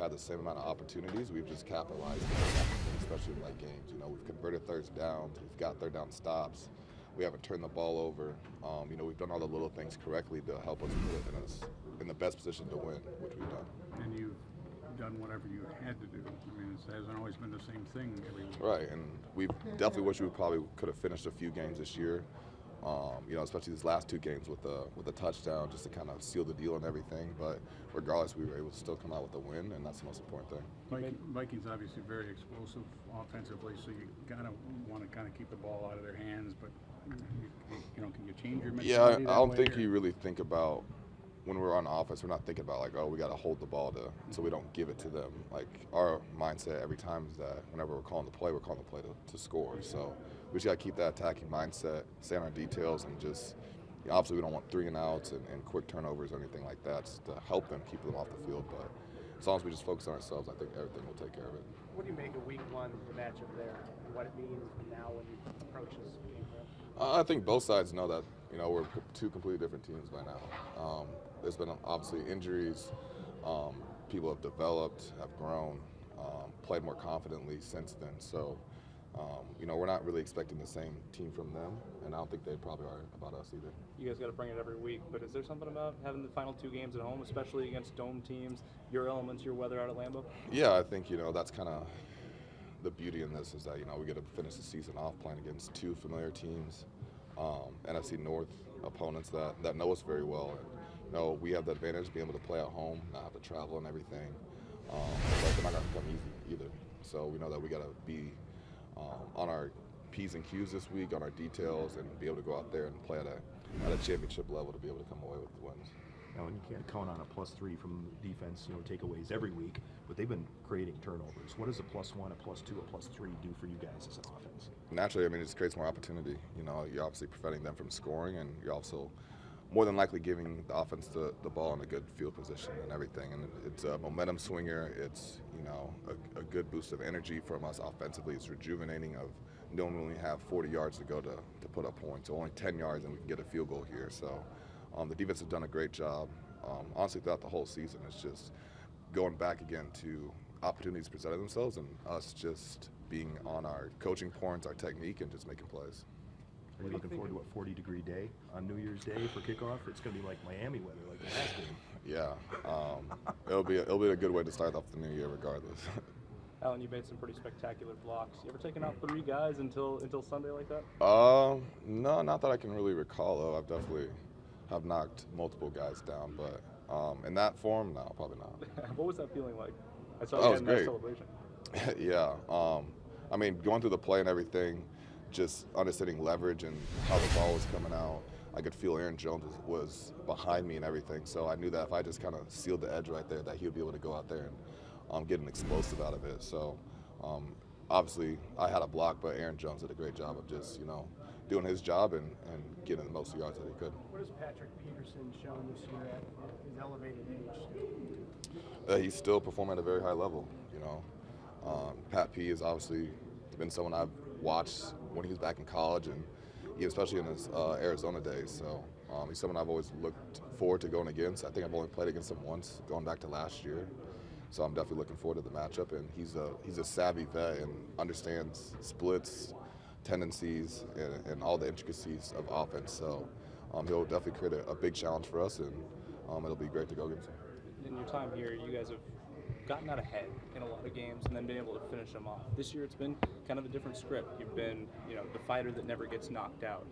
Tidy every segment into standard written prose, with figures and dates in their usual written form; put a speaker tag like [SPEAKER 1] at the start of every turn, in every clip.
[SPEAKER 1] had the same amount of opportunities. We've just capitalized, especially in late games. You know, we've converted third downs. We've got third down stops. We haven't turned the ball over. You know, we've done all the little things correctly to help us put us in the best position to win, which we've done.
[SPEAKER 2] And you've done whatever you had to do. I mean, it hasn't always been the same thing every week.
[SPEAKER 1] Right, and we definitely wish we probably could have finished a few games this year. You know, especially these last two games with a touchdown, just to kind of seal the deal and everything. But regardless, we were able to still come out with a win, and that's the most important thing.
[SPEAKER 2] Vikings obviously very explosive offensively, so you gotta want to kind of keep the ball out of their hands. But you know, can you change your mentality?
[SPEAKER 1] Yeah, I don't think you really think about when we're on offense. We're not thinking about like, oh, we got to hold the ball so we don't give it to them. Like our mindset every time is that whenever we're calling the play to score. So we just got to keep that attacking mindset, stay on our details, and just obviously we don't want 3 and outs and quick turnovers or anything like that, just to help them keep them off the field. But as long as we just focus on ourselves, I think everything will take care of it.
[SPEAKER 3] What do you make of week 1, the matchup there, and what it means now when you approach this game?
[SPEAKER 1] I think both sides know that, you know, we're two completely different teams by now. There's been obviously injuries. People have developed, have grown, played more confidently since then. So, you know, we're not really expecting the same team from them, and I don't think they probably are about us either.
[SPEAKER 4] You guys got to bring it every week, but is there something about having the final 2 games at home, especially against dome teams, your elements, your weather out at Lambeau?
[SPEAKER 1] Yeah, I think, you know, that's kind of the beauty in this is that, you know, we get to finish the season off playing against 2 familiar teams, NFC North opponents that know us very well. And, you know, we have the advantage of being able to play at home, not have to travel and everything. But they're not going to come easy either. So we know that we got to be on our P's and Q's this week, on our details, and be able to go out there and play at a championship level to be able to come away with the wins.
[SPEAKER 5] Now, and you can't count on a +3 from defense, you know, takeaways every week, but they've been creating turnovers. What does a +1, a +2, a +3 do for you guys as an offense?
[SPEAKER 1] Naturally, I mean, it just creates more opportunity. You know, you're obviously preventing them from scoring, and you're also more than likely giving the offense the ball in a good field position and everything. And it's a momentum swinger. It's, you know, a good boost of energy from us offensively. It's rejuvenating of knowing we only have 40 yards to go to put up points. So only 10 yards and we can get a field goal here. So the defense has done a great job. Honestly, throughout the whole season, it's just going back again to opportunities presented themselves and us just being on our coaching points, our technique, and just making plays.
[SPEAKER 5] Are you looking forward to a 40-degree day on New Year's Day for kickoff? It's going to be like Miami weather, like the last game.
[SPEAKER 1] Yeah, it'll be a good way to start off the new year, regardless.
[SPEAKER 4] Alan, you made some pretty spectacular blocks. You ever taken out 3 guys until Sunday like that?
[SPEAKER 1] No, not that I can really recall. Though I've definitely have knocked multiple guys down, but in that form, no, probably not.
[SPEAKER 4] What was that feeling like? I saw
[SPEAKER 1] Oh,
[SPEAKER 4] you
[SPEAKER 1] it
[SPEAKER 4] had
[SPEAKER 1] was
[SPEAKER 4] a nice
[SPEAKER 1] great.
[SPEAKER 4] celebration.
[SPEAKER 1] Yeah, I mean, going through the play and everything, just understanding leverage and how the ball was coming out. I could feel Aaron Jones was behind me and everything, so I knew that if I just kind of sealed the edge right there, that he would be able to go out there and get an explosive out of it. So obviously I had a block, but Aaron Jones did a great job of just, you know, doing his job and getting the most yards that he could.
[SPEAKER 3] What has Patrick Peterson shown this year at his elevated age?
[SPEAKER 1] He's still performing at a very high level, you know. Pat P has obviously been someone I've watched when he was back in college, and especially in his Arizona days. So he's someone I've always looked forward to going against. I think I've only played against him once, going back to last year. So I'm definitely looking forward to the matchup. And he's a savvy vet and understands splits, tendencies, and all the intricacies of offense. So he'll definitely create a big challenge for us, and it'll be great to go against him.
[SPEAKER 4] In your time here, you guys have gotten out ahead in a lot of games and then been able to finish them off. This year it's been kind of a different script. You've been, you know, the fighter that never gets knocked out.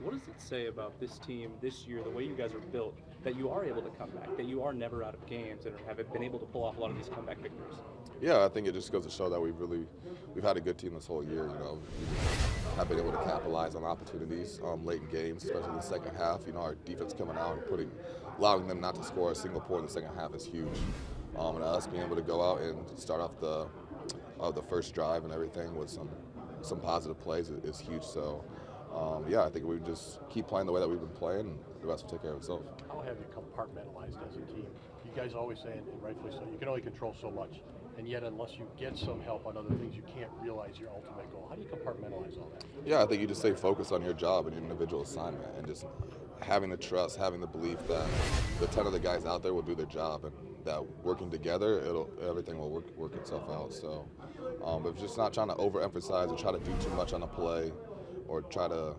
[SPEAKER 4] What does it say about this team this year, the way you guys are built, that you are able to come back, that you are never out of games and have been able to pull off a lot of these comeback victories?
[SPEAKER 1] Yeah, I think it just goes to show that we've had a good team this whole year. You know, we have been able to capitalize on opportunities late in games, especially in the second half. You know, our defense coming out and allowing them not to score a single point in the second half is huge. And us being able to go out and start off the first drive and everything with some positive plays is huge. So, yeah, I think we just keep playing the way that we've been playing, and the rest will take care of itself.
[SPEAKER 6] How have you compartmentalized as a team? You guys always say, and rightfully so, you can only control so much. And yet, unless you get some help on other things, you can't realize your ultimate goal. How do you compartmentalize all that?
[SPEAKER 1] Yeah, I think you just stay focused on your job and your individual assignment, and just having the trust, having the belief that the 10 of the guys out there will do their job, and that working together, everything will work itself out. So, but just not trying to overemphasize or try to do too much on a play, or try to,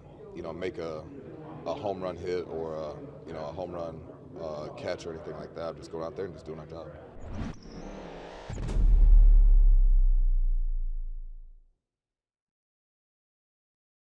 [SPEAKER 1] make a home run hit or a home run catch or anything like that. Just going out there and just doing our job.